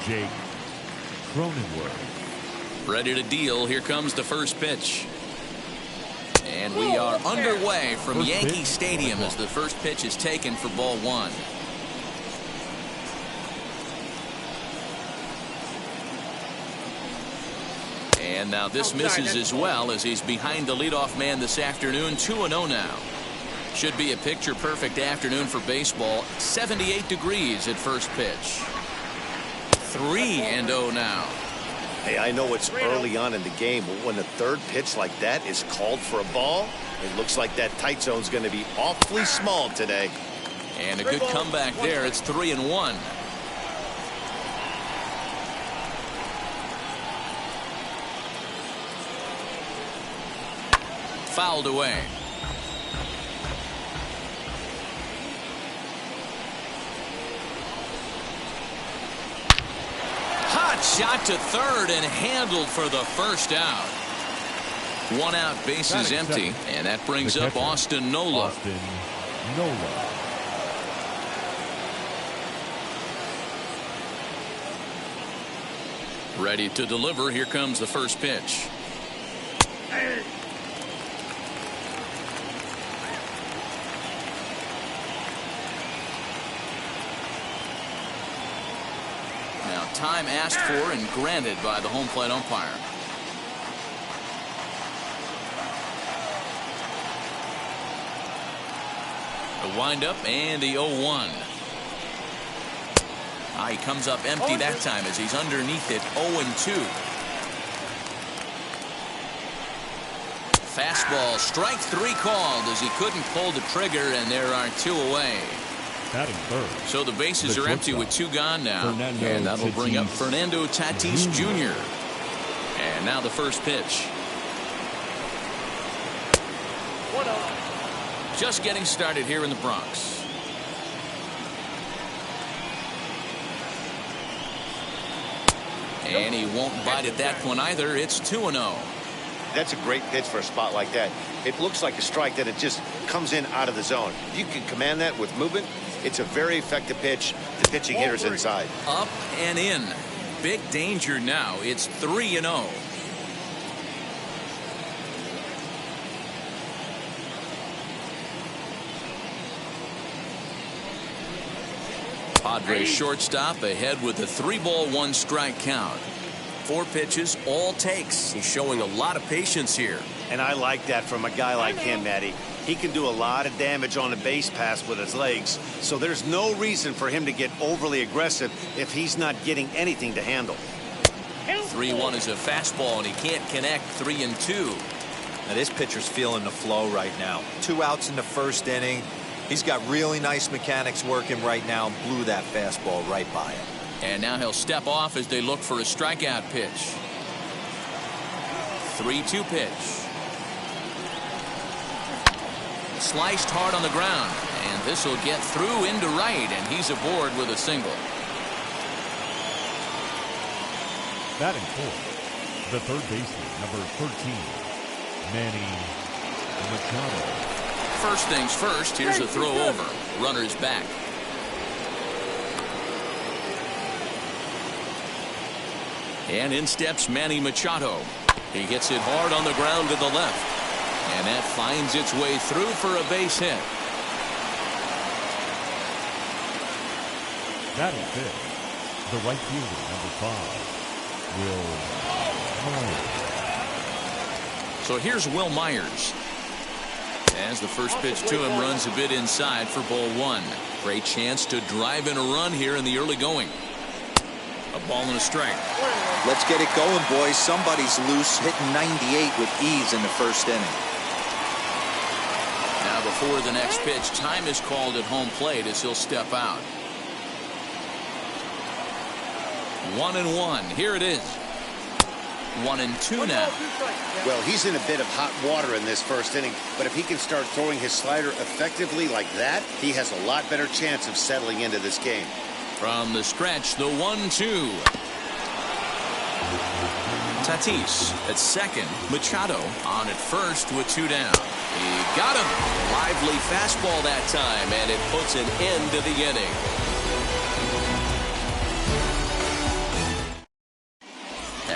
Jake Cronenworth. Ready to deal. Here comes the first pitch. And we are underway from Yankee Stadium as the first pitch is taken for ball one. And now this misses as well as he's behind the leadoff man this afternoon. 2-0 now. Should be a picture-perfect afternoon for baseball. 78 degrees at first pitch. 3-0 now. Hey, I know it's early on in the game, but when the third pitch like that is called for a ball, it looks like that tight zone's going to be awfully small today. And a good comeback there. It's 3-1. Fouled away. Hot shot to third and handled for the first out. One out, bases empty, and that brings up Austin Nola. Ready to deliver. Here comes the first pitch. Now time asked for and granted by the home plate umpire. The windup and the 0-1. He comes up empty that time as he's underneath it. 0-2. Fastball, strike three called as he couldn't pull the trigger, and there are two away. Batting third. So the bases are empty with two gone now. And that'll bring up Fernando Tatis Jr. And now the first pitch. Just getting started here in the Bronx. And he won't bite at that one either. It's 2-0. That's a great pitch for a spot like that. It looks like a strike that it just comes in out of the zone. If you can command that with movement, it's a very effective pitch. The pitching hitter's inside. Up and in. Big danger now. It's 3-0. Padres shortstop ahead with a 3-ball 1-strike count. 4 pitches, all takes. He's showing a lot of patience here. And I like that from a guy like him, Matty. He can do a lot of damage on a base pass with his legs, so there's no reason for him to get overly aggressive if he's not getting anything to handle. 3-1 is a fastball, and he can't connect. 3-2. Now this pitcher's feeling the flow right now. 2 outs in the first inning. He's got really nice mechanics working right now and blew that fastball right by him. And now he'll step off as they look for a strikeout pitch. 3-2 pitch. Sliced hard on the ground, and this will get through into right, and he's aboard with a single. Batting fourth, the third baseman, number 13, Manny Machado. First things first, here's a throw over. Runner's back. And in steps Manny Machado. He gets it hard on the ground to the left. And that finds its way through for a base hit. Batting fifth, the right fielder, number 5, Will Myers. So here's Will Myers. As the first pitch to him runs a bit inside for ball 1. Great chance to drive in a run here in the early going. A ball and a strike. Let's get it going, boys. Somebody's loose, hitting 98 with ease in the first inning. Now before the next pitch, time is called at home plate as he'll step out. 1-1. Here it is. 1-2 now. Well, he's in a bit of hot water in this first inning, but if he can start throwing his slider effectively like that, he has a lot better chance of settling into this game. From the stretch, the 1-2. Tatis at second. Machado on at first with 2 down. He got him. Lively fastball that time, and it puts an end to the inning.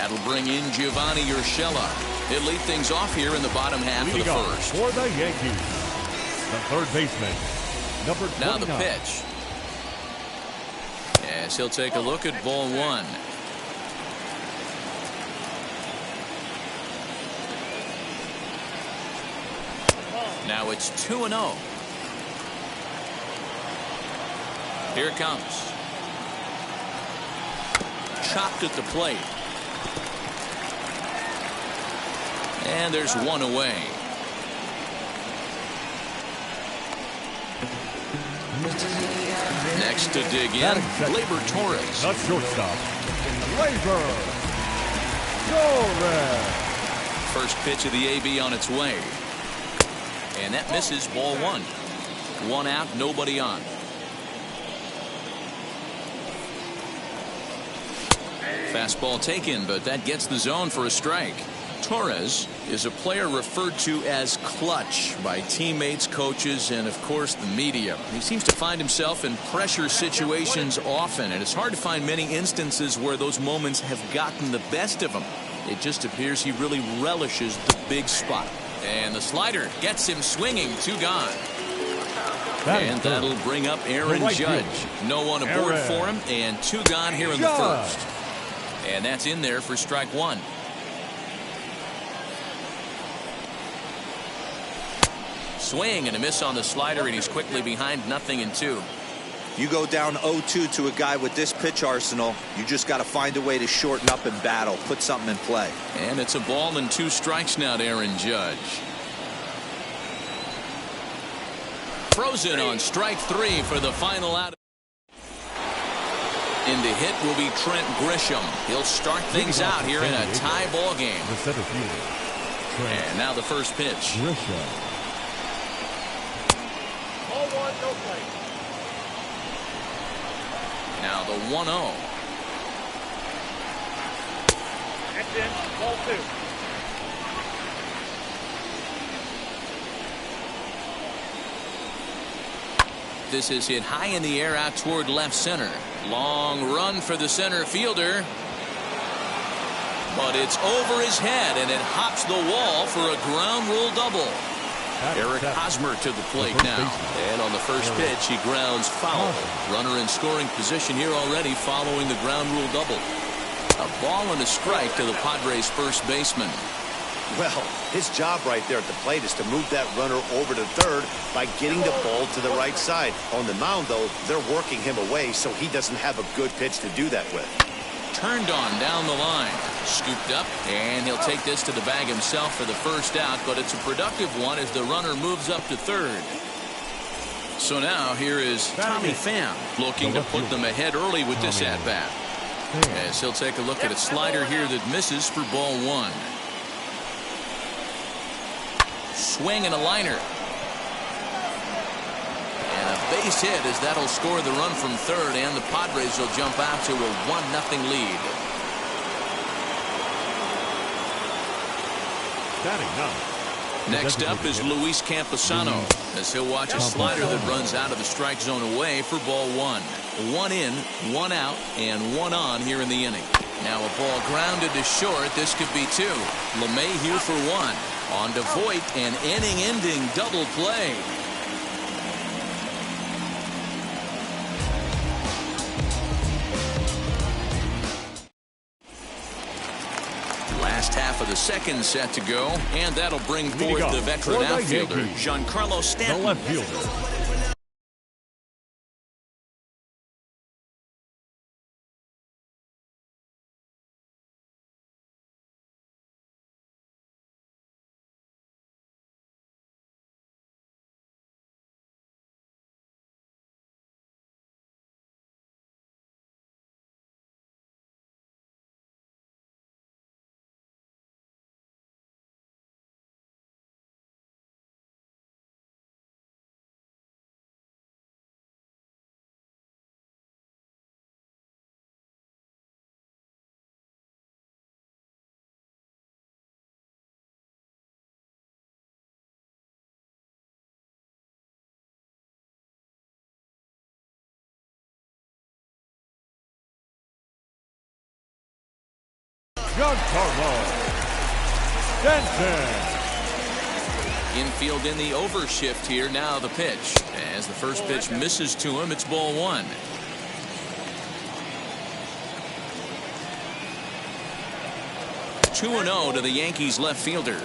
That'll bring in Giovanni Urshela. He'll lead things off here in the bottom half of the Leading off first. for the Yankees, the third baseman, number 29. Now the pitch. As he'll take a look at ball one. Now it's 2-0. Here it comes. Chopped at the plate. And there's one away. Next to dig in, Gleyber Torres. The shortstop, Gleyber Torres. First pitch of the AB on its way. And that misses, ball one. One out, nobody on. Fastball taken, but that gets the zone for a strike. Torres is a player referred to as clutch by teammates, coaches, and of course the media. He seems to find himself in pressure situations often, and it's hard to find many instances where those moments have gotten the best of him. It just appears he really relishes the big spot. And the slider gets him swinging. Two gone. And that'll bring up Aaron Judge. No one aboard for him, and two gone here in the first. And that's in there for strike one. Swing and a miss on the slider, and he's quickly behind 0-2. You go down 0-2 to a guy with this pitch arsenal, you just got to find a way to shorten up and battle, put something in play. And it's a ball and 2 strikes now to Aaron Judge. Frozen on strike 3 for the final out. In to hit will be Trent Grisham. He'll start things out here in a tie ball game. The center fielder. And now the first pitch. Grisham. Now the 1-0. That's in, ball 2. This is hit high in the air out toward left center. Long run for the center fielder. But it's over his head, and it hops the wall for a ground rule double. Eric Hosmer to the plate now. And on the first pitch, he grounds foul. Runner in scoring position here already following the ground rule double. A ball and a strike to the Padres' first baseman. Well, his job right there at the plate is to move that runner over to third by getting the ball to the right side. On the mound, though, they're working him away, so he doesn't have a good pitch to do that with. Turned on down the line. Scooped up, and he'll take this to the bag himself for the first out, but it's a productive one as the runner moves up to third. So now here is Tommy Pham looking to put them ahead early with this at-bat. As he'll take a look at a slider here that misses for ball one. Swing and a liner. And a base hit as that'll score the run from third, and the Padres will jump out to a 1-0 lead. Next up is Luis Campusano as he'll watch a slider that runs out of the strike zone away for ball one. 1 in, 1 out, and 1 on here in the inning. Now a ball grounded to short. This could be 2. LeMahieu for 1. On to Voit, an inning-ending double play. Last half of the second set to go, and that'll bring forth the veteran outfielder, Giancarlo Stanton. The left fielder, Giancarlo Stanton. Infield in the overshift here. Now the pitch. As the first pitch misses to him, it's ball one. Two and 0 to the Yankees left fielder.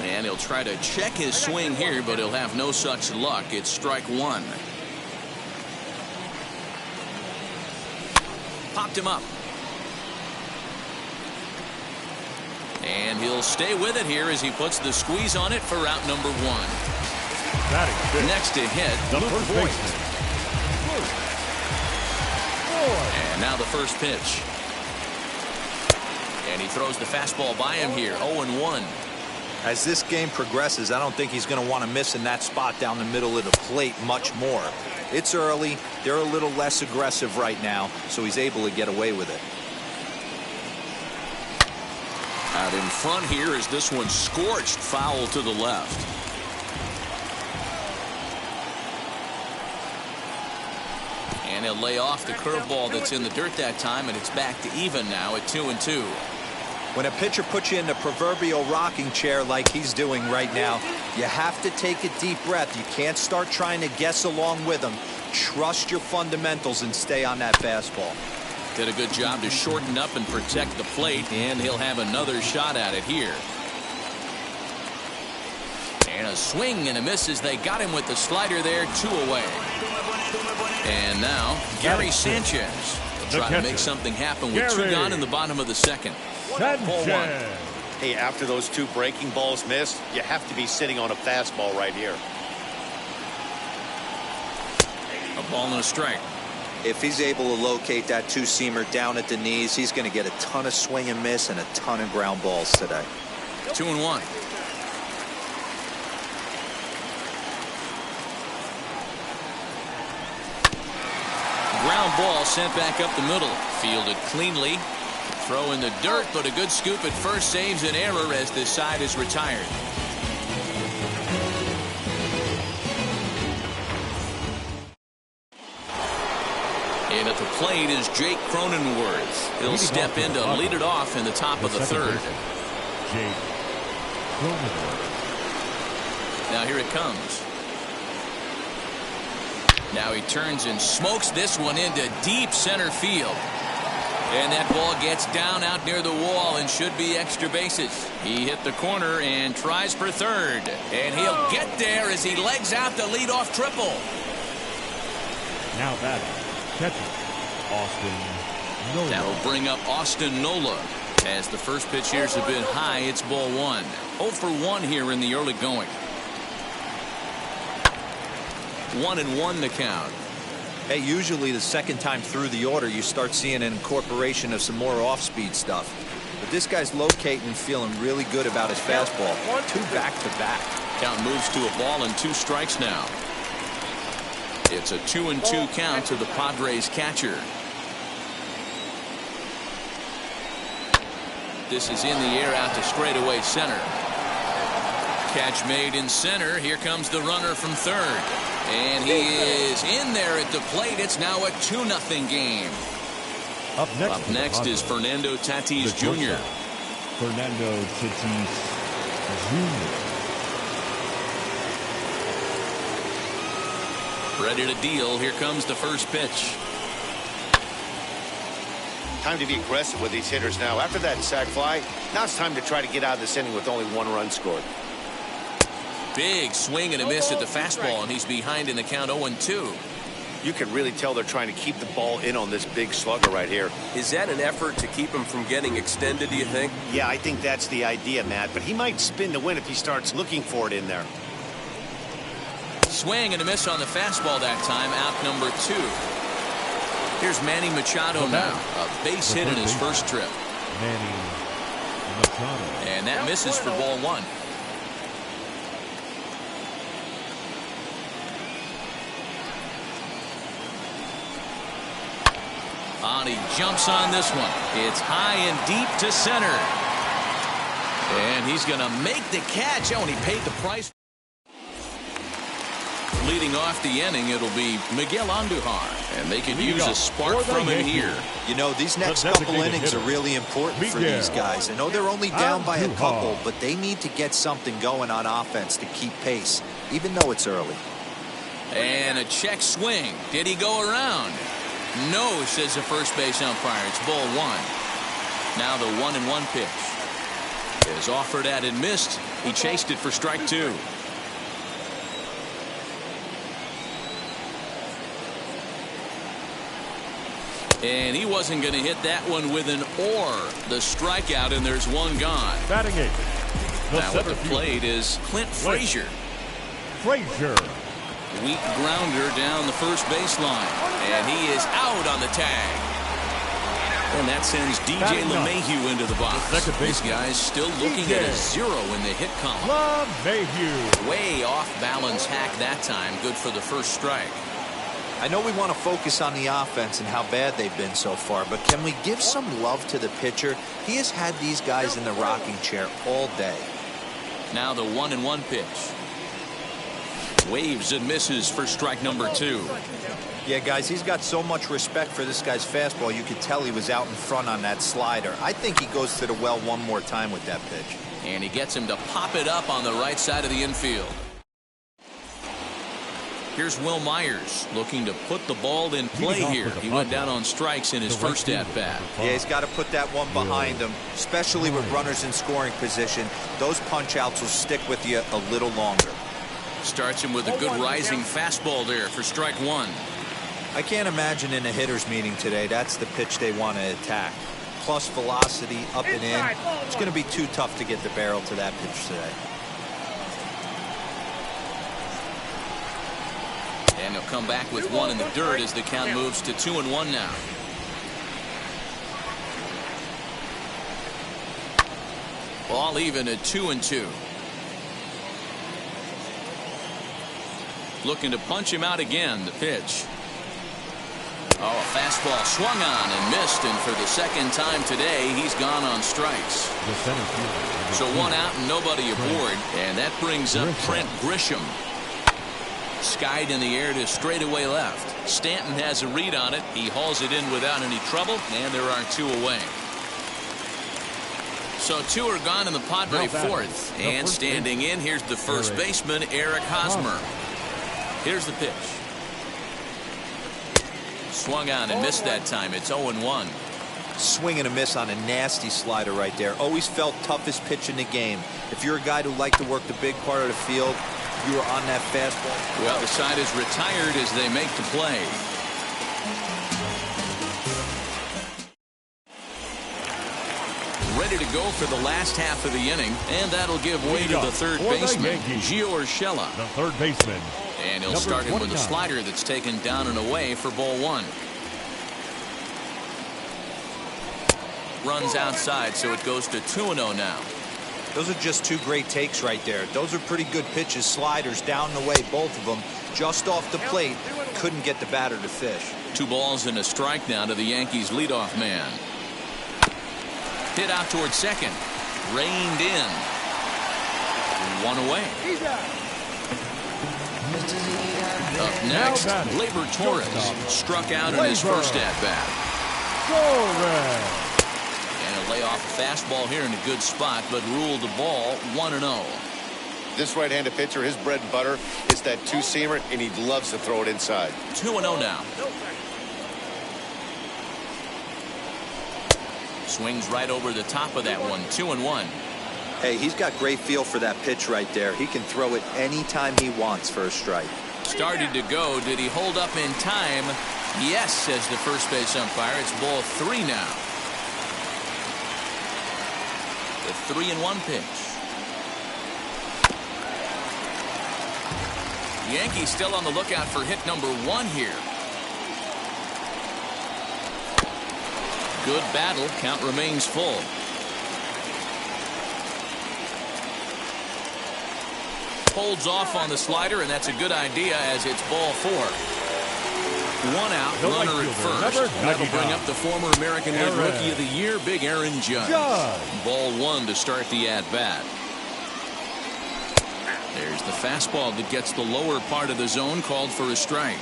And he'll try to check his swing here, but he'll have no such luck. It's strike one. Popped him up. And he'll stay with it here as he puts the squeeze on it for out number one. Next to hit, the Luke first Voit. baseman. And now the first pitch. And he throws the fastball by him here. 0-1. As this game progresses, I don't think he's going to want to miss in that spot down the middle of the plate much more. It's early. They're a little less aggressive right now, so he's able to get away with it. Out in front here is this one scorched foul to the left. And he'll lay off the curveball that's in the dirt that time, and it's back to even now at 2-2. When a pitcher puts you in the proverbial rocking chair like he's doing right now, you have to take a deep breath. You can't start trying to guess along with him. Trust your fundamentals and stay on that fastball. Did a good job to shorten up and protect the plate, and he'll have another shot at it here. And a swing and a miss as they got him with the slider there, 2 away. And now Gary Sanchez will try to make something happen with 2 gone in the bottom of the second. Sanchez. Hey, after those 2 breaking balls missed, you have to be sitting on a fastball right here. A ball and a strike. If he's able to locate that 2-seamer down at the knees, he's going to get a ton of swing and miss and a ton of ground balls today. 2-1. Ground ball sent back up the middle. Fielded cleanly. Throw in the dirt, but a good scoop at first saves an error as this side is retired. And at the plate is Jake Cronenworth. He'll step in to lead it off in the top of the third. Jake Cronenworth. Now here it comes. Now he turns and smokes this one into deep center field. And that ball gets down out near the wall and should be extra bases. He hit the corner and tries for third. And he'll get there as he legs out the leadoff triple. Now batting, catcher, Austin Nola. That'll bring up Austin Nola. As the first pitch here is a bit high, it's ball one. 0 for 1 here in the early going. 1-1 the count. Hey, usually the second time through the order, you start seeing an incorporation of some more off-speed stuff. But this guy's locating and feeling really good about his fastball. 2 back-to-back. Count moves to a ball and 2 strikes now. It's a 2-2 count to the Padres catcher. This is in the air out to straightaway center. Catch made in center. Here comes the runner from third. And he is in there at the plate. It's now a 2-0 game. Up next is Fernando Tatis Jr. Fernando Tatis Jr. Ready to deal. Here comes the first pitch. Time to be aggressive with these hitters now. After that sac fly, now it's time to try to get out of this inning with only 1 run scored. Big swing and a miss at the fastball, and he's behind in the count 0-2. You can really tell they're trying to keep the ball in on this big slugger right here. Is that an effort to keep him from getting extended, do you think? Yeah, I think that's the idea, Matt, but he might spin to win if he starts looking for it in there. Swing and a miss on the fastball that time, out number 2. Here's Manny Machado now, a base hit in his first trip. Manny Machado. And that misses for ball 1. And he jumps on this one. It's high and deep to center. And he's going to make the catch. Oh, and he paid the price. Leading off the inning, it'll be Miguel Andujar, and they could use a spark from him here. You know, these next couple innings are really important for these guys. I know they're only down by a couple, but they need to get something going on offense to keep pace, even though it's early. And a check swing. Did he go around? No, says the first base umpire. It's ball one. Now the 1-1 pitch is offered at and missed. He chased it for strike two. And he wasn't going to hit that one with an or. The strikeout, and there's one gone. Batting eight. Now at the plate is Clint Frazier. Frazier. Weak grounder down the first baseline. And he is out on the tag. And that sends DJ LeMahieu into the box. This guy's still looking at a 0 in the hit column. LeMahieu. Way off balance hack that time. Good for the first strike. I know we want to focus on the offense and how bad they've been so far, but can we give some love to the pitcher? He has had these guys in the rocking chair all day. Now the 1-1 pitch. Waves and misses for strike number two. Yeah, guys, he's got so much respect for this guy's fastball. You could tell he was out in front on that slider. I think he goes to the well one more time with that pitch. And he gets him to pop it up on the right side of the infield. Here's Will Myers looking to put the ball in play here. He went down on strikes in his first at-bat. Yeah, he's got to put that one behind him, especially with runners in scoring position. Those punch-outs will stick with you a little longer. Starts him with a good rising fastball there for strike one. I can't imagine in a hitter's meeting today that's the pitch they want to attack. Plus velocity, up and in. It's going to be too tough to get the barrel to that pitch today. And he'll come back with one in the dirt as the count moves to 2-1 now. Ball even at 2-2. Looking to punch him out again. The pitch. Oh, a fastball swung on and missed, and for the second time today, he's gone on strikes. So one out and nobody aboard, and that brings up Trent Grisham. Skied in the air to straightaway left. Stanton has a read on it. He hauls it in without any trouble, and there are two away. So two are gone in the Padre fourth. And standing in, here's the first baseman, Eric Hosmer. Here's the pitch. Swung on and missed that time. It's 0-1. Swing and a miss on a nasty slider right there. Always felt toughest pitch in the game. If you're a guy who liked to work the big part of the field, you were on that fastball. Well, the side is retired as they make the play. Ready to go for the last half of the inning, and that'll give way to the third baseman, Gio Urshela. The third baseman. And he'll start him with a slider that's taken down and away for ball one. Runs outside, so it goes to 2-0 now. Those are just two great takes right there. Those are pretty good pitches, sliders down the way, both of them. Just off the plate, couldn't get the batter to fish. 2 balls and a strike now to the Yankees leadoff man. Hit out towards second. Reined in. 1 away. Up next, Gleyber Torres struck out in his first at-bat. And a lay off a fastball here in a good spot, but ruled the ball 1-0. This right-handed pitcher, his bread and butter is that two-seamer, and he loves to throw it inside. 2-0 now. Swings right over the top of that one. 2-1. Hey, he's got great feel for that pitch right there. He can throw it anytime he wants for a strike. Started to go. Did he hold up in time? Yes, says the first base umpire. It's ball 3 now. The 3-1 pitch. Yankees still on the lookout for hit number 1 here. Good battle. Count remains full. Holds off on the slider, and that's a good idea as it's ball 4. 1 out, runner at first. That'll bring up the former American League Rookie of the Year, Big Aaron Judge. Ball 1 to start the at-bat. There's the fastball that gets the lower part of the zone, called for a strike.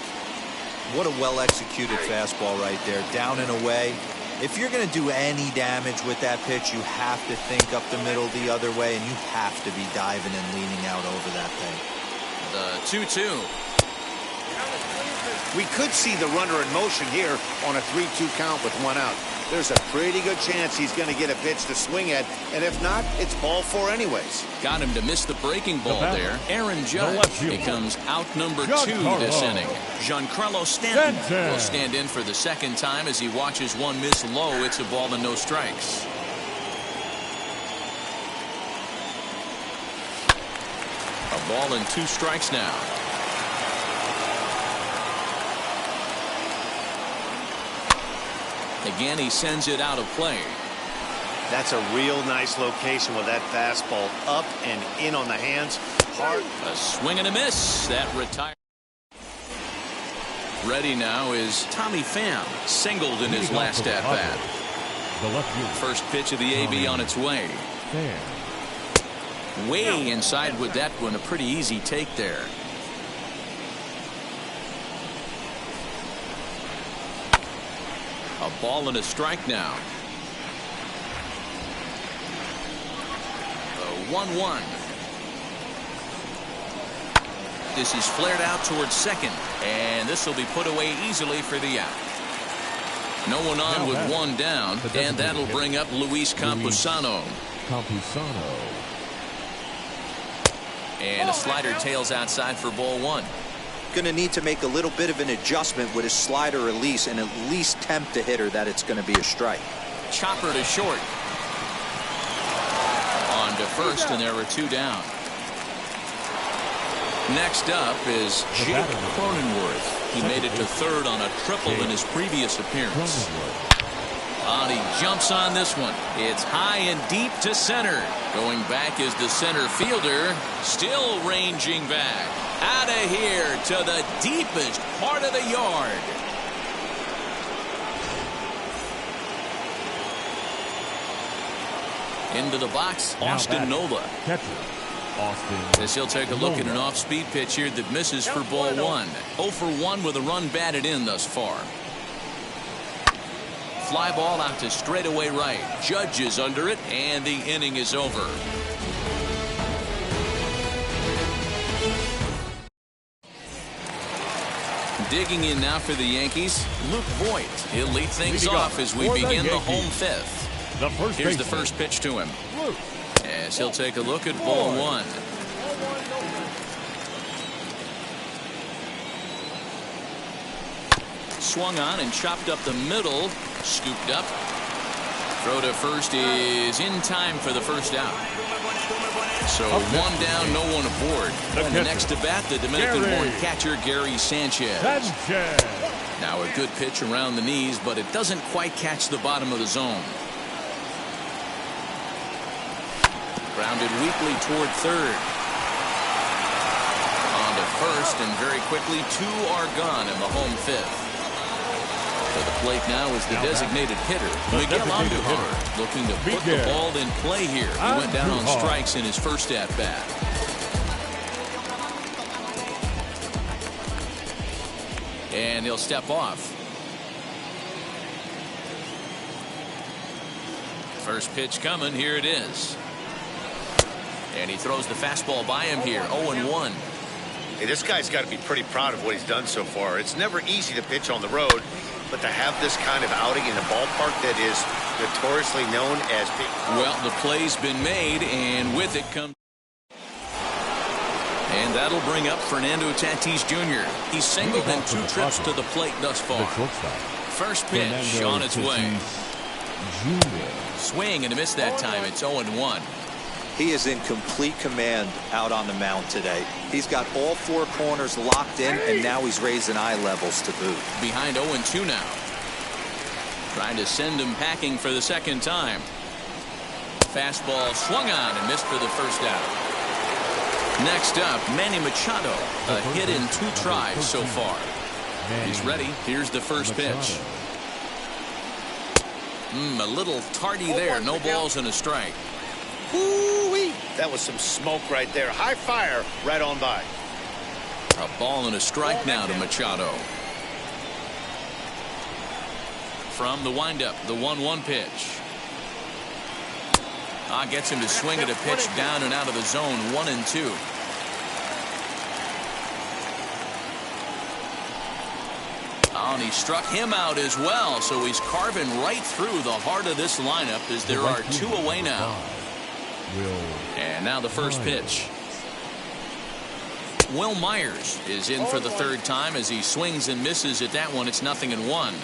What a well-executed fastball right there, down and away. If you're going to do any damage with that pitch, you have to think up the middle the other way, and you have to be diving and leaning out over that thing. The 2-2. We could see the runner in motion here on a 3-2 count with 1 out. There's a pretty good chance he's going to get a pitch to swing at, and if not, it's ball 4 anyways. Got him to miss the breaking ball there. Aaron Judge becomes out number 2 this inning. Giancarlo Stanton will stand in for the second time as he watches one miss low. It's a ball and no strikes. A ball and 2 strikes now. Again, he sends it out of play. That's a real nice location with that fastball up and in on the hands. Hard. A swing and a miss. That retired. Ready now is Tommy Pham, singled in his last at bat. First pitch of the AB on its way. Way inside with that one. A pretty easy take there. A ball and a strike now. The 1-1. This is flared out towards second, and this will be put away easily for the out. No one on with 1 down, and that'll bring up Luis Campusano. And a slider tails outside for ball 1. Going to need to make a little bit of an adjustment with his slider release and at least tempt the hitter that it's going to be a strike. Chopper to short. On to first, and there are 2 down. Next up is Jake Cronenworth. He made it to third on a triple in his previous appearance. And he jumps on this one. It's high and deep to center. Going back is the center fielder, still ranging back. Out of here to the deepest part of the yard. Into the box, Austin Nola. As he'll take a look at an off-speed pitch here that misses for ball 1. 0 for 1 with a run batted in thus far. Fly ball out to straightaway right. Judge is under it, and the inning is over. Digging in now for the Yankees, Luke Voit. He'll lead things off as we begin the home 5th. Here's the first pitch to him. As he'll take a look at ball 1. Swung on and chopped up the middle. Scooped up. Throw to first is in time for the first out. So 1 down, no one aboard. And the next to bat, the Dominican-born catcher, Gary Sanchez. Now a good pitch around the knees, but it doesn't quite catch the bottom of the zone. Grounded weakly toward third. On to first, and very quickly 2 are gone in the home 5th. To the plate now is the designated hitter, Miguel Andujar, looking to put the ball in play here. He went down on strikes in his first at-bat. And he'll step off. First pitch coming. Here it is. And he throws the fastball by him here. 0-1. Hey, this guy's got to be pretty proud of what he's done so far. It's never easy to pitch on the road, but to have this kind of outing in a ballpark that is notoriously known as big. Well, the play's been made, and with it comes. And that'll bring up Fernando Tatis Jr. He's singled in 2 trips to the plate thus far. First pitch on its way. Swing and a miss that time. It's 0-1. He is in complete command out on the mound today. He's got all 4 corners locked in, and now he's raising eye levels to boot. Behind 0-2 now. Trying to send him packing for the second time. Fastball swung on and missed for the first out. Next up, Manny Machado. A hit in 2 tries so far. He's ready. Here's the first pitch. A little tardy there. No balls and a strike. Ooh-wee. That was some smoke right there. High fire right on by. A ball and a strike now to Machado. From the windup, the 1-1 pitch. Gets him to swing at a pitch down and out of the zone. 1-2. And he struck him out as well, so he's carving right through the heart of this lineup as there are 2 away now. And now the first pitch. Will Myers is in for the 3rd time as he swings and misses at that one. It's 0-1.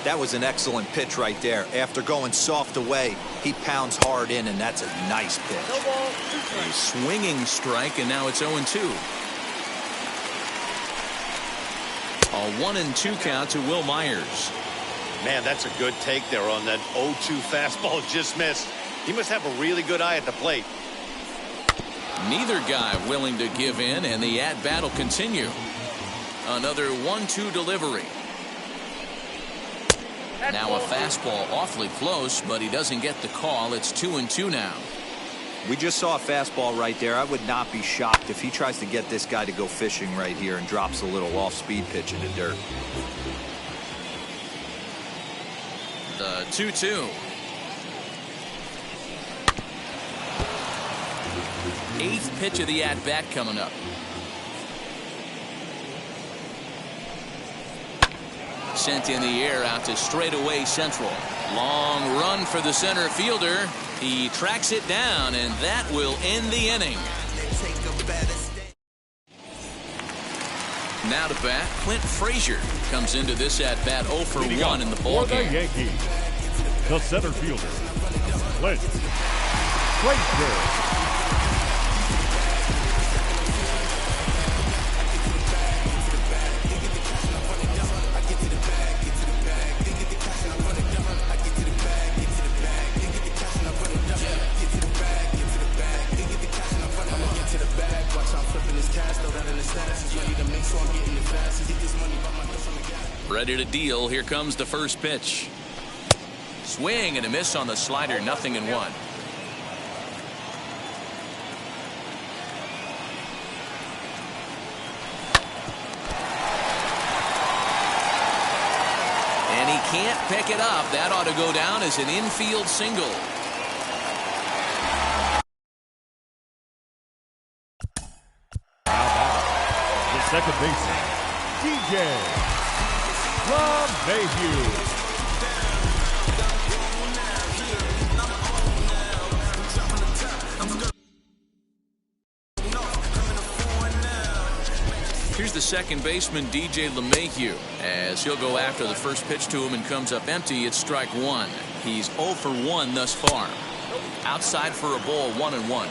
That was an excellent pitch right there. After going soft away, he pounds hard in, and that's a nice pitch. A swinging strike, and now it's 0-2. A 1-2 count to Will Myers. Man, that's a good take there on that 0-2 fastball just missed. He must have a really good eye at the plate. Neither guy willing to give in, and the at-bat will continue. Another 1-2 delivery. Now a fastball awfully close, but he doesn't get the call. It's 2-2 now. We just saw a fastball right there. I would not be shocked if he tries to get this guy to go fishing right here and drops a little off-speed pitch in the dirt. The 2-2. 8th pitch of the at-bat coming up. Sent in the air out to straightaway central. Long run for the center fielder. He tracks it down, and that will end the inning. Now to bat, Clint Frazier comes into this at bat 0 for 1 in the ball game. For the Yankees, the center fielder, Clint Frazier. Ready to deal. Here comes the first pitch. Swing and a miss on the slider. 0-1. And he can't pick it up. That ought to go down as an infield single. The second baseman, DJ LeMahieu. Here's the second baseman, DJ LeMahieu, as he'll go after the first pitch to him and comes up empty. It's strike 1. He's 0 for 1 thus far. Outside for a ball, 1-1.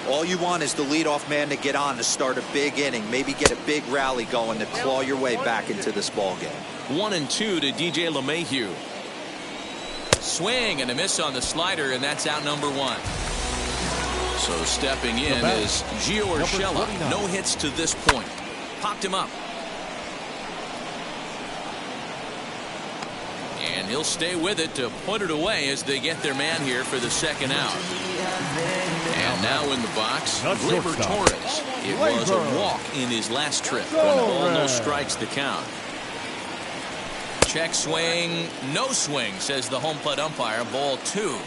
All you want is the leadoff man to get on to start a big inning, maybe get a big rally going to claw your way back into this ball game. 1-2 to DJ LeMahieu. Swing and a miss on the slider, and that's out number 1. So stepping in is Gio Urshela. No hits to this point. Popped him up. And he'll stay with it to put it away as they get their man here for the second out. And now in the box, Gleyber Torres. It was a walk in his last trip. 1 ball, no strikes to count. Check swing, no swing, says the home plate umpire. Ball 2.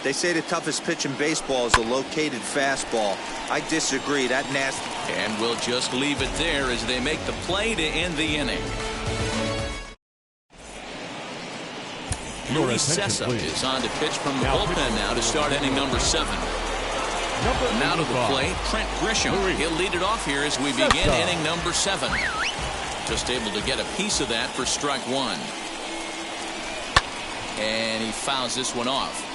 They say the toughest pitch in baseball is a located fastball. I disagree. That nasty. And we'll just leave it there as they make the play to end the inning. Luis Cessa is on to pitch from the bullpen now to start inning number 7. Now to the plate, Trent Grisham. He'll lead it off here as we begin inning number 7. Just able to get a piece of that for strike 1. And he fouls this one off.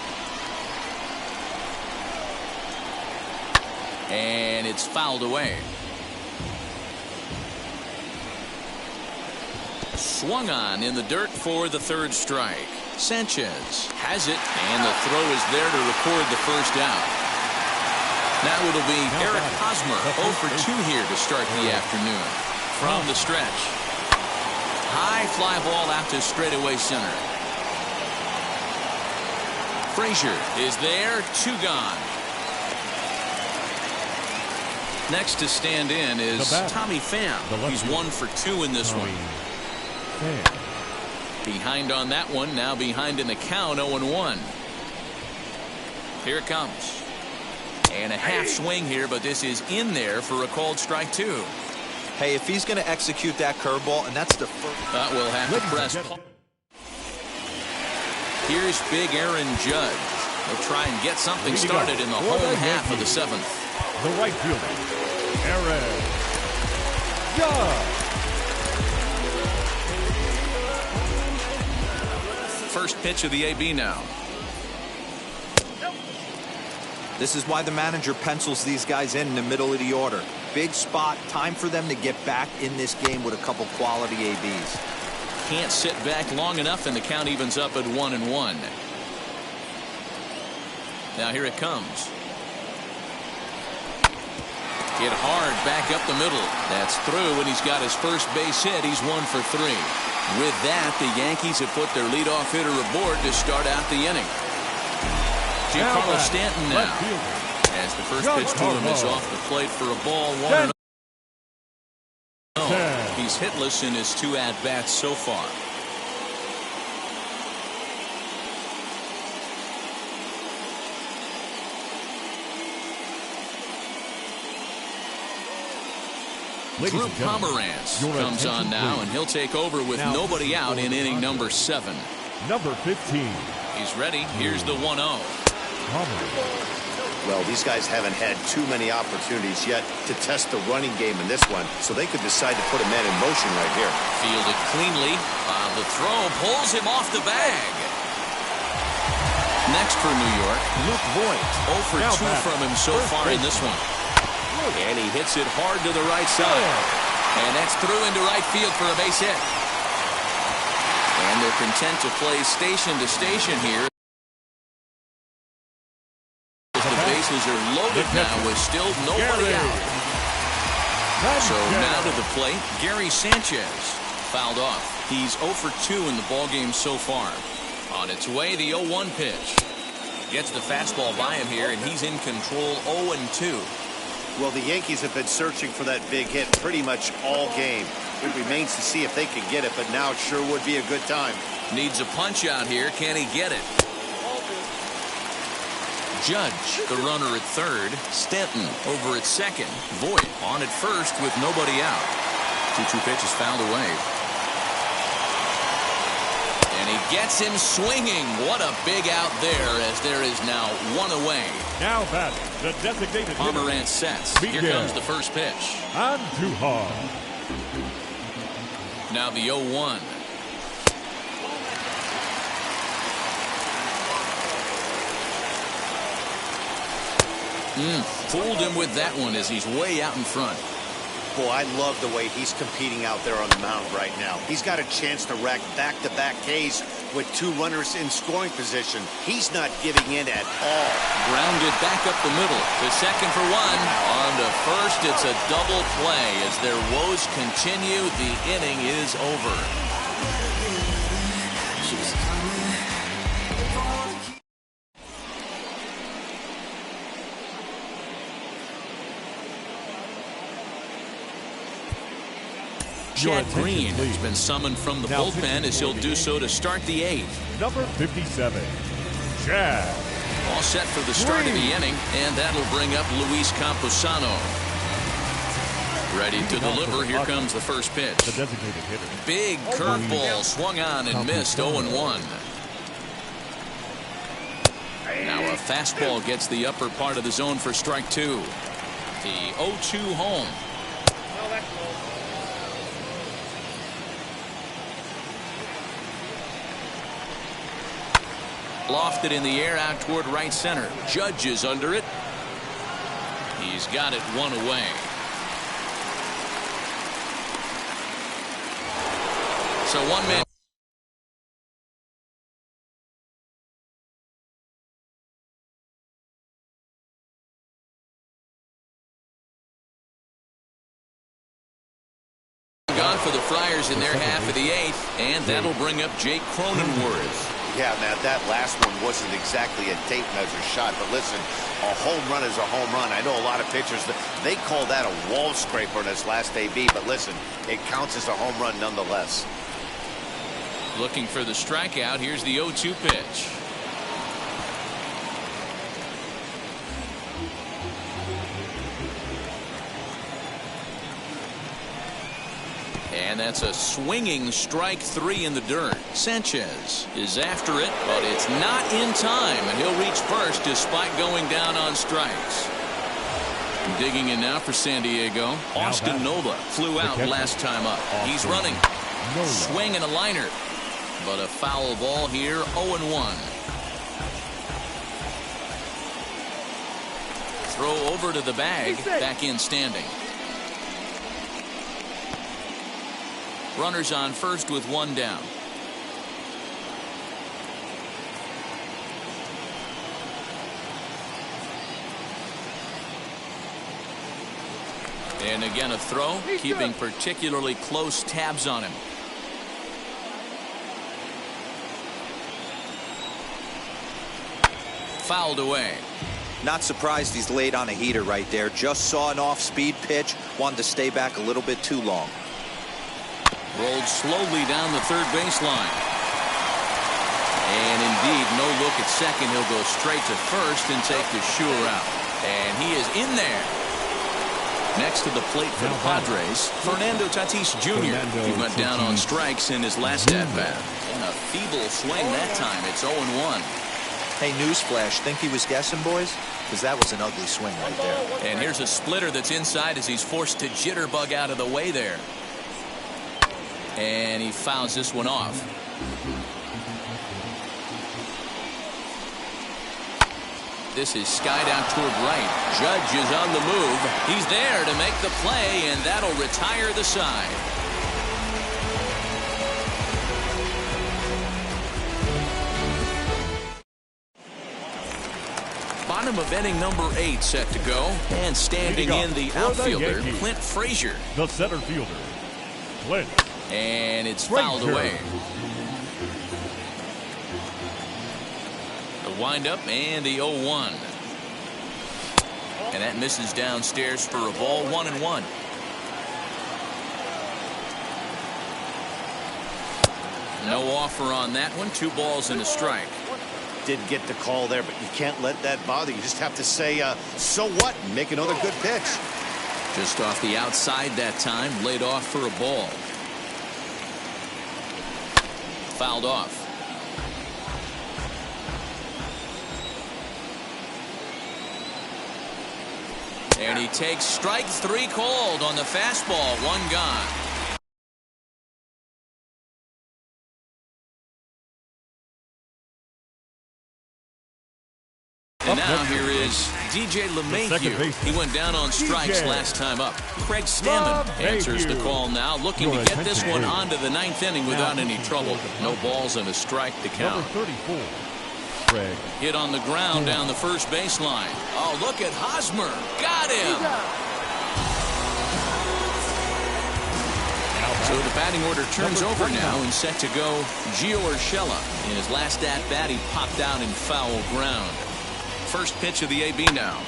And it's fouled away. Swung on in the dirt for the 3rd strike. Sanchez has it, and the throw is there to record the first out. Now it'll be Eric Hosmer 0 for 2 here to start the afternoon. From the stretch. High fly ball out to straightaway center. Frazier is there, 2 gone. Next to stand in is Tommy Pham. He's 1 for 2 in this one. Behind on that one, now behind in the count, 0-1. Here it comes. And a half swing here, but this is in there for a called strike 2. Hey, if he's going to execute that curveball, and that's the first... That will have to press. Here's big Aaron Judge. He'll try and get something started in the home half of the 7th. The right fielder, Aaron Judge. First pitch of the AB now. This is why the manager pencils these guys in the middle of the order. Big spot, time for them to get back in this game with a couple quality ABs. Can't sit back long enough, and the count evens up at 1-1. Now here it comes. Hit hard back up the middle. That's through, and he's got his first base hit. He's 1 for 3. With that, the Yankees have put their leadoff hitter aboard to start out the inning. Giancarlo Stanton now, as the first pitch to him is off the plate for a ball. 1-0. He's hitless in his 2 at-bats so far. Drew Pomeranz comes on now, and he'll take over with nobody out in inning number 7. Number 15. He's ready. Here's the 1-0. Well, these guys haven't had too many opportunities yet to test the running game in this one, so they could decide to put a man in motion right here. Fielded cleanly. The throw pulls him off the bag. Next for New York, Luke Voit. 0 for 2 from him so far in this one. And he hits it hard to the right side. And that's through into right field for a base hit. And they're content to play station to station here. The bases are loaded now with still nobody out. So now to the plate, Gary Sanchez fouled off. He's 0 for 2 in the ballgame so far. On its way, the 0-1 pitch. Gets the fastball by him here, and he's in control. 0-2. Well, the Yankees have been searching for that big hit pretty much all game. It remains to see if they can get it, but now it sure would be a good time. Needs a punch out here. Can he get it? Judge, the runner at third. Stanton over at second. Voit on at first with nobody out. 2-2 pitch is fouled away. And he gets him swinging. What a big out there, as there is now 1 away. Now back, the designated Pomeranz sets. Here comes the first pitch. Andujar. Now the 0-1. Fooled him with that one as he's way out in front. Boy, I love the way he's competing out there on the mound right now. He's got a chance to rack back-to-back Ks with 2 runners in scoring position. He's not giving in at all. Grounded back up the middle to second for 1. On to first, it's a double play. As their woes continue, the inning is over. Chad Green has been summoned from the bullpen, as he'll do so to start the 8th. Number 57, Chad. All set for the start of the inning, and that'll bring up Luis Camposano. Ready to deliver. Here comes the first pitch. The designated hitter. Big curveball swung on and missed. 0-1. Now a fastball gets the upper part of the zone for strike 2. The 0-2 home. Lofted in the air out toward right center. Judge is under it. He's got it 1 away. So 1 man. Gone for the Friars in their half of the 8th, and that'll bring up Jake Cronenworth. Yeah, man, that last one wasn't exactly a tape measure shot, but listen, a home run is a home run. I know a lot of pitchers, they call that a wall scraper in his last AB, but listen, it counts as a home run nonetheless. Looking for the strikeout. Here's the 0-2 pitch. And that's a swinging strike 3 in the dirt. Sanchez is after it, but it's not in time, and he'll reach first despite going down on strikes. Digging in now for San Diego. Austin Nova flew out last time up. He's running. Swing and a liner. But a foul ball here, 0-1. Throw over to the bag, back in standing. Runners on first with 1 down. And again a throw, keeping particularly close tabs on him. Fouled away. Not surprised he's laid on a heater right there. Just saw an off-speed pitch. Wanted to stay back a little bit too long. Rolled slowly down the third baseline. And indeed, no look at second. He'll go straight to first and take the Shure out. And he is in there. Next to the plate for the Padres, Fernando Tatis Jr. He went down on strikes in his last at-bat. And a feeble swing that time. It's 0-1. Hey, newsflash, think he was guessing, boys? Because that was an ugly swing right there. And here's a splitter that's inside as he's forced to jitterbug out of the way there. And he fouls this one off. This is skied out toward right. Judge is on the move. He's there to make the play, and that'll retire the side. Bottom of inning number 8 set to go. And standing in the outfielder, Clint Frazier. The center fielder, Clint. And it's fouled away. The windup and the 0-1. And that misses downstairs for a ball, 1-1. No offer on that one. 2 balls and a strike. Did get the call there, but you can't let that bother you. Just have to say, so what? And make another good pitch. Just off the outside that time. Laid off for a ball. Fouled off. And he takes strike 3 called on the fastball. 1 gone. And now here is DJ LeMahieu. He went down on strikes last time up. Craig Stammen answers the call now, looking to get this one onto the 9th inning without any trouble. No balls and a strike to count. Number 34, Craig. Hit on the ground down the first baseline. Oh, look at Hosmer. Got him. So the batting order turns over now and set to go Gio Urshela. In his last at-bat, he popped out in foul ground. First pitch of the AB now.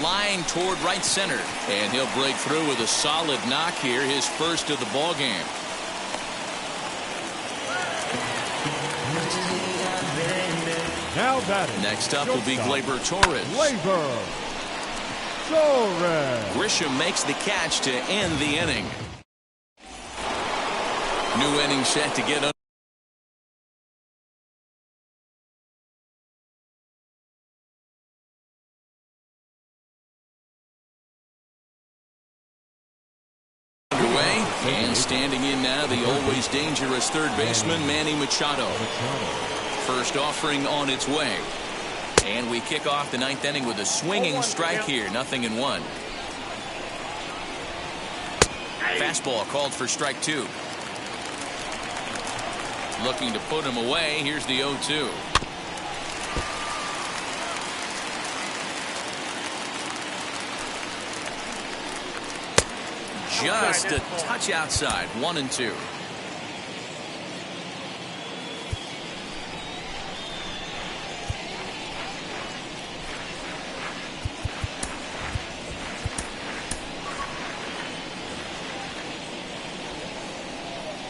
Lying toward right center. And he'll break through with a solid knock here, his first of the ball game. Now batting. Next up will be Gleyber Torres. Gleyber Torres. Grisham makes the catch to end the inning. New inning set to get underway. And standing in now, the always dangerous third baseman, Manny Machado. First offering on its way. And we kick off the 9th inning with a swinging strike here. 0-1. Fastball called for strike 2. Looking to put him away. Here's the 0-2. Just a touch outside. 1-2.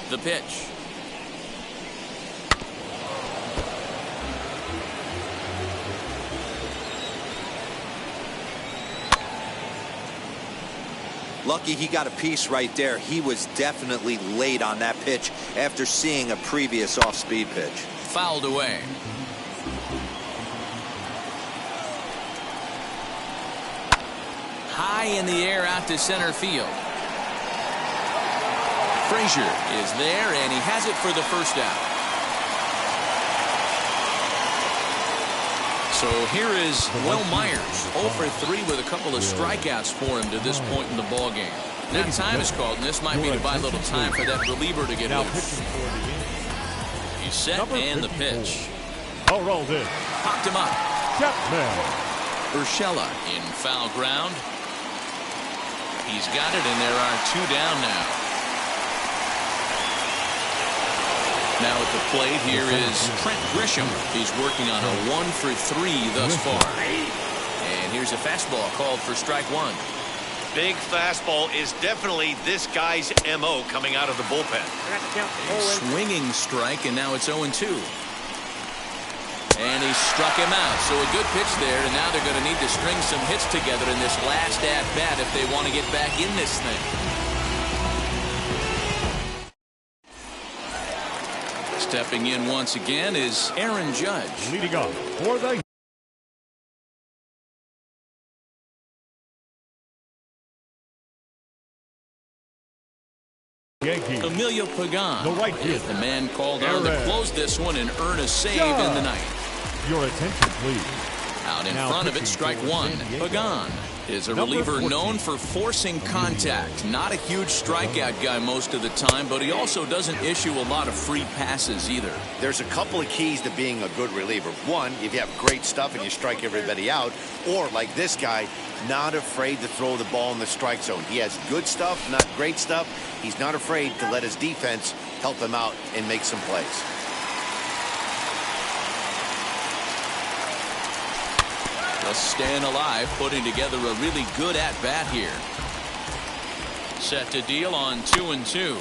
The pitch. Lucky he got a piece right there. He was definitely late on that pitch after seeing a previous off-speed pitch. Fouled away. High in the air out to center field. Frazier is there, and he has it for the first out. So here is Will Myers, 0 for 3 with a couple of strikeouts for him to this point in the ball game. Now time is called, and this might be to buy a little time for that reliever to get loose. He's set, and the pitch. All rolled in. Popped him up. Chapman. Urshela in foul ground. He's got it, and there are 2 down now. Now at the plate here is Trent Grisham. He's working on a 1 for 3 thus far. And here's a fastball called for strike 1. Big fastball is definitely this guy's MO coming out of the bullpen. A swinging strike, and now it's 0-2. And he struck him out. So a good pitch there, and now they're going to need to string some hits together in this last at-bat if they want to get back in this thing. Stepping in once again is Aaron Judge. Leading off for the Yankees. Emilio Pagan The right is fielder. the man called on to close this one and earn a save in the ninth. Your attention, please. Out in Now front of it, pitching strike for 1. San Diego. Pagan is a Number reliever 14. known for forcing contact. Not a huge strikeout guy most of the time, but he also doesn't issue a lot of free passes either. There's a couple of keys to being a good reliever. One, if you have great stuff and you strike everybody out, or like this guy, not afraid to throw the ball in the strike zone. He has good stuff, not great stuff. He's not afraid to let his defense help him out and make some plays. Just staying alive, putting together a really good at-bat here. Set to deal on 2-2.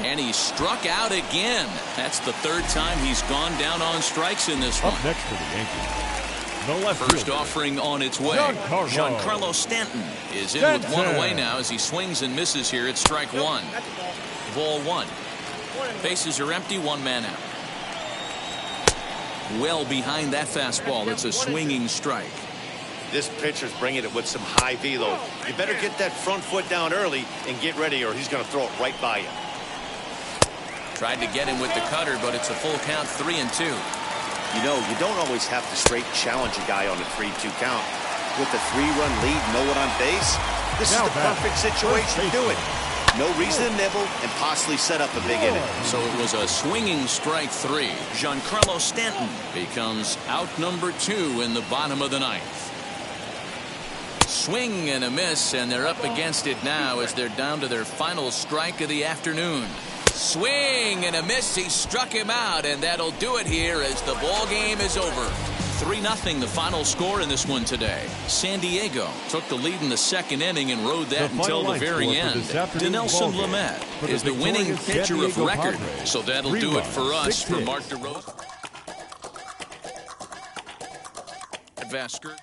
And he struck out again. That's the 3rd time he's gone down on strikes in this one. Up next for the Yankees. The left First fielder. offering on its way. Giancarlo Stanton is in with 1 away now as he swings and misses here at strike 1. Ball 1. Bases are empty, 1 man out. Well behind that fastball. It's a swinging strike. This pitcher's bringing it with some high velo. You better get that front foot down early and get ready, or he's going to throw it right by you. Tried to get him with the cutter, but it's a full count, 3-2. You know, you don't always have to straight challenge a guy on a 3-2 count. With a 3-run lead, no one on base, this is the perfect situation to do it. No reason to nibble and possibly set up a big inning. So it was a swinging strike 3. Giancarlo Stanton becomes out number 2 in the bottom of the 9th. Swing and a miss, and they're up against it now as they're down to their final strike of the afternoon. Swing and a miss. He struck him out, and that'll do it here as the ball game is over. 3-0 the final score in this one today. San Diego took the lead in the 2nd inning and rode that until the very end. Dinelson Lamet is the winning pitcher of record. So that'll do it for us. For Mark DeRosa. Vasker.